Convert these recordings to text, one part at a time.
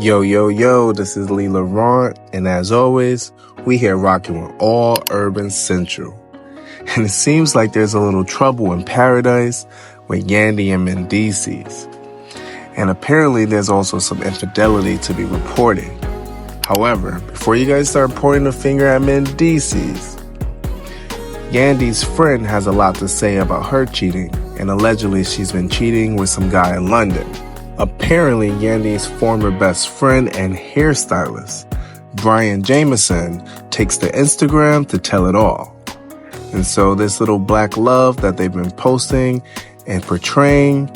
Yo, yo, yo, this is Lee Laurent, and as always, we here rocking with all Urban Central. And it seems like there's a little trouble in paradise with Yandy and Mendeecee's. And apparently there's also some infidelity to be reported. However, before you guys start pointing the finger at Mendeecee's, Yandy's friend has a lot to say about her cheating, and allegedly she's been cheating with some guy in London. Apparently, Yandy's former best friend and hairstylist, Brian Jameson, takes to Instagram to tell it all. And so this little black love that they've been posting and portraying,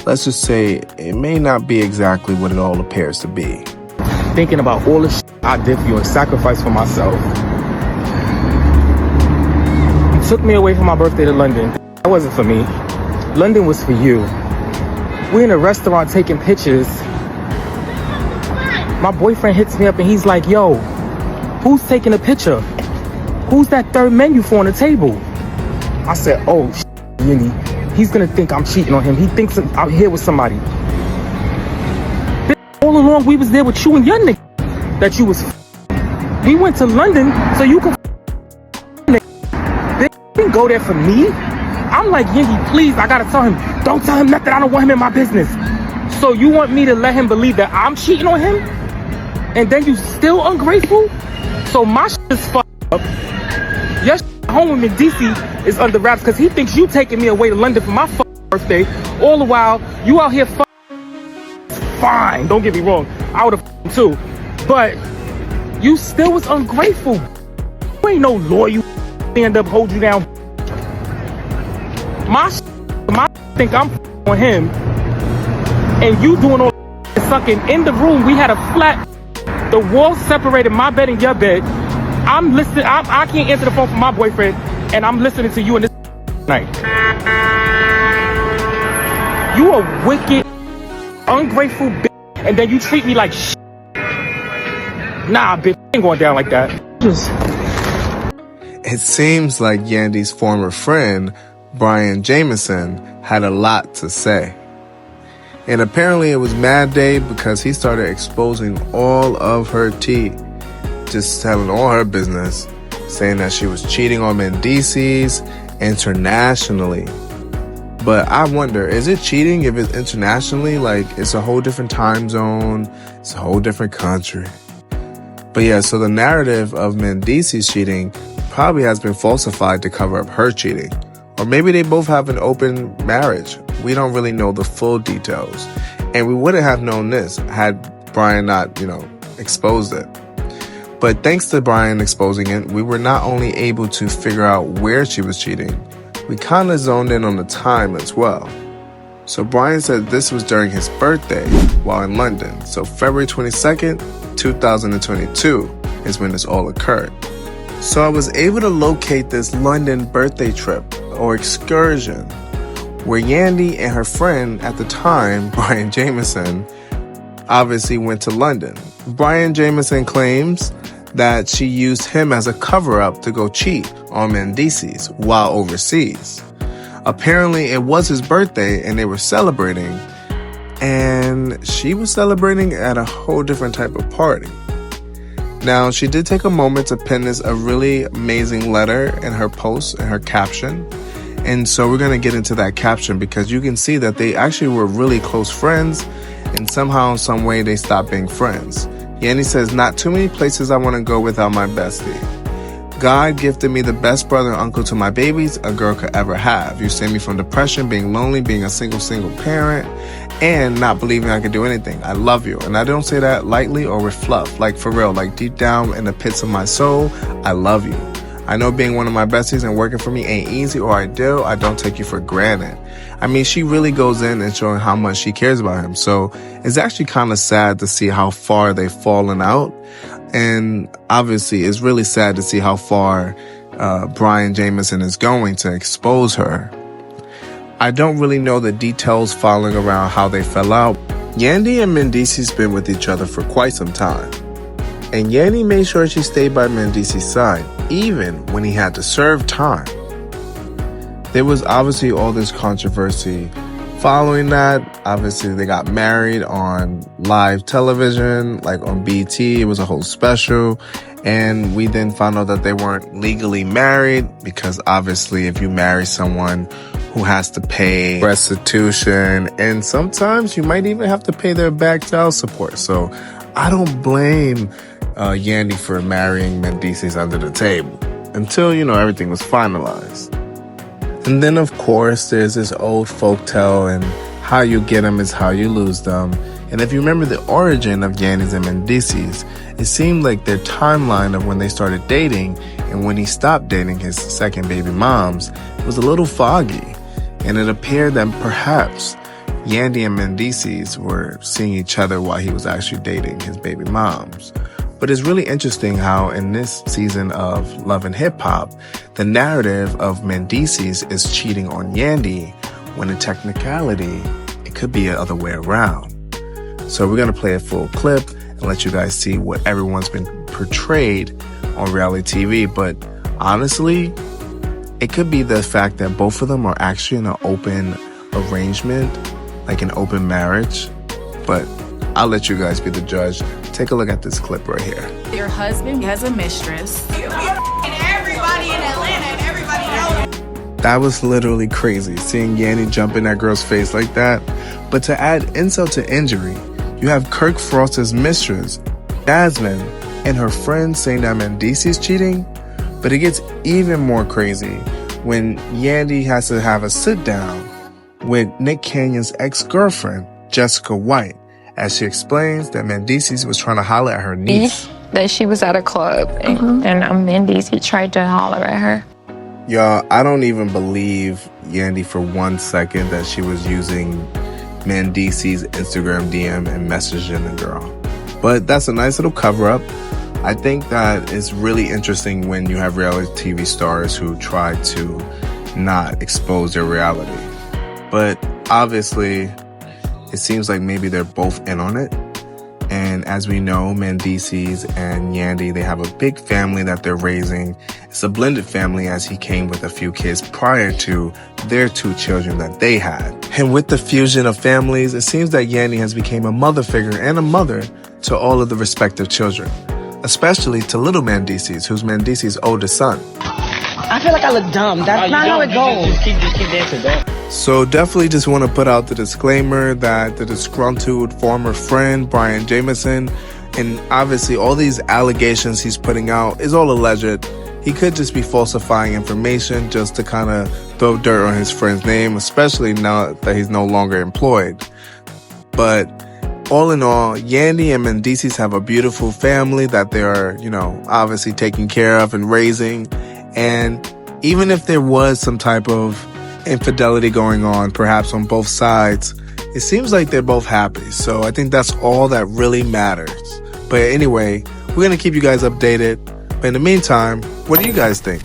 let's just say it may not be exactly what it all appears to be. Thinking about all the shit I did for you and sacrificed for myself. You took me away from my birthday to London. That wasn't for me. London was for you. We're in a restaurant taking pictures. My boyfriend hits me up and he's like, yo, who's taking a picture? Who's that third menu for on the table? I said, oh, Yandy. He's gonna think I'm cheating on him. He thinks I'm here with somebody. All along we was there with you and your nigga that you was We went to London so you could They didn't go there for me. I'm like, Yandy, please, I gotta tell him. Don't tell him nothing. I don't want him in my business. So you want me to let him believe that I'm cheating on him? And then you still ungrateful? So my shit is fucked up. Your shit at home with Mendeecee is under wraps because he thinks you taking me away to London for my birthday. All the while, you out here fine. Don't get me wrong. I would have too. But you still was ungrateful. You ain't no lawyer. End up hold you down. My think I'm on him, and you doing all sucking in the room. We had a flat. The wall separated my bed and your bed. I'm listening. I can't answer the phone for my boyfriend, and I'm listening to you in this night. You a wicked, ungrateful bitch, and then you treat me like shit. Nah, bitch, ain't going down like that. It seems like Yandy's former friend, Brian Jameson, had a lot to say. And apparently it was mad day because he started exposing all of her tea, just telling all her business, saying that she was cheating on Mendeecee's internationally. But I wonder, is it cheating if it's internationally? Like, it's a whole different time zone, it's a whole different country. But yeah, so the narrative of Mendeecee's cheating probably has been falsified to cover up her cheating. Or maybe they both have an open marriage. We don't really know the full details. And we wouldn't have known this had Brian not, exposed it. But thanks to Brian exposing it, we were not only able to figure out where she was cheating, we kind of zoned in on the time as well. So Brian said this was during his birthday while in London. So February 22nd, 2022 is when this all occurred. So I was able to locate this London birthday trip or excursion where Yandy and her friend at the time, Brian Jameson, obviously went to London. Brian Jameson claims that she used him as a cover-up to go cheat on Mendeecee's while overseas. Apparently it was his birthday and they were celebrating, and she was celebrating at a whole different type of party. Now, she did take a moment to pen this a really amazing letter in her post and her caption. And so we're going to get into that caption because you can see that they actually were really close friends, and somehow, in some way, they stopped being friends. Yandy says, not too many places I want to go without my bestie. God gifted me the best brother and uncle to my babies a girl could ever have. You saved me from depression, being lonely, being a single parent, and not believing I could do anything. I love you. And I don't say that lightly or with fluff. Like, for real, like deep down in the pits of my soul, I love you. I know being one of my besties and working for me ain't easy or ideal. I don't take you for granted. I mean, she really goes in and showing how much she cares about him. So it's actually kind of sad to see how far they've fallen out. And obviously, it's really sad to see how far Brian Jameson is going to expose her. I don't really know the details following around how they fell out. Yandy and Mendeecee's been with each other for quite some time. And Yandy made sure she stayed by Mendeecee's side, even when he had to serve time. There was obviously all this controversy following that, obviously they got married on live television, like on BT. It was a whole special. And we then found out that they weren't legally married because obviously if you marry someone who has to pay restitution, and sometimes you might even have to pay their back child support. So I don't blame Yandy for marrying Mendeecee's under the table until, everything was finalized. And then, of course, there's this old folktale, and how you get them is how you lose them. And if you remember the origin of Yandy's and Mendeecee's, it seemed like their timeline of when they started dating and when he stopped dating his second baby moms was a little foggy. And it appeared that perhaps Yandy and Mendeecee's were seeing each other while he was actually dating his baby moms. But it's really interesting how in this season of Love and Hip Hop, the narrative of Mendeecee's is cheating on Yandy, when in technicality, it could be the other way around. So we're going to play a full clip and let you guys see what everyone's been portrayed on reality TV. But honestly, it could be the fact that both of them are actually in an open arrangement, like an open marriage. But I'll let you guys be the judge. Take a look at this clip right here. Your husband has a mistress. Everybody in Atlanta and everybody knows. That was literally crazy, seeing Yandy jump in that girl's face like that. But to add insult to injury, you have Kirk Frost's mistress, Jasmine, and her friends saying that Mendeecee's cheating. But it gets even more crazy when Yandy has to have a sit-down with Nick Canyon's ex-girlfriend, Jessica White, as she explains that Mendeecee was trying to holler at her niece. That she was at a club and Mendeecee tried to holler at her. Y'all, I don't even believe Yandy for 1 second that she was using Mendeecee's Instagram DM and messaging the girl. But that's a nice little cover-up. I think that it's really interesting when you have reality TV stars who try to not expose their reality. But obviously, it seems like maybe they're both in on it. And as we know, Mendeecee's and Yandy, they have a big family that they're raising. It's a blended family as he came with a few kids prior to their 2 children that they had. And with the fusion of families, it seems that Yandy has become a mother figure and a mother to all of the respective children, especially to little Mendeecee's, who's Mendeecee's oldest son. I feel like I look dumb. That's not how it goes. Just keep dancing, dog. So definitely just want to put out the disclaimer that the disgruntled former friend, Brian Jameson, and obviously all these allegations he's putting out is all alleged. He could just be falsifying information just to kind of throw dirt on his friend's name, especially now that he's no longer employed. But all in all, Yandy and Mendeecee's have a beautiful family that they are, obviously taking care of and raising. And even if there was some type of infidelity going on, perhaps on both sides, it seems like they're both happy. So I think that's all that really matters. But anyway, we're going to keep you guys updated. But in the meantime, what do you guys think?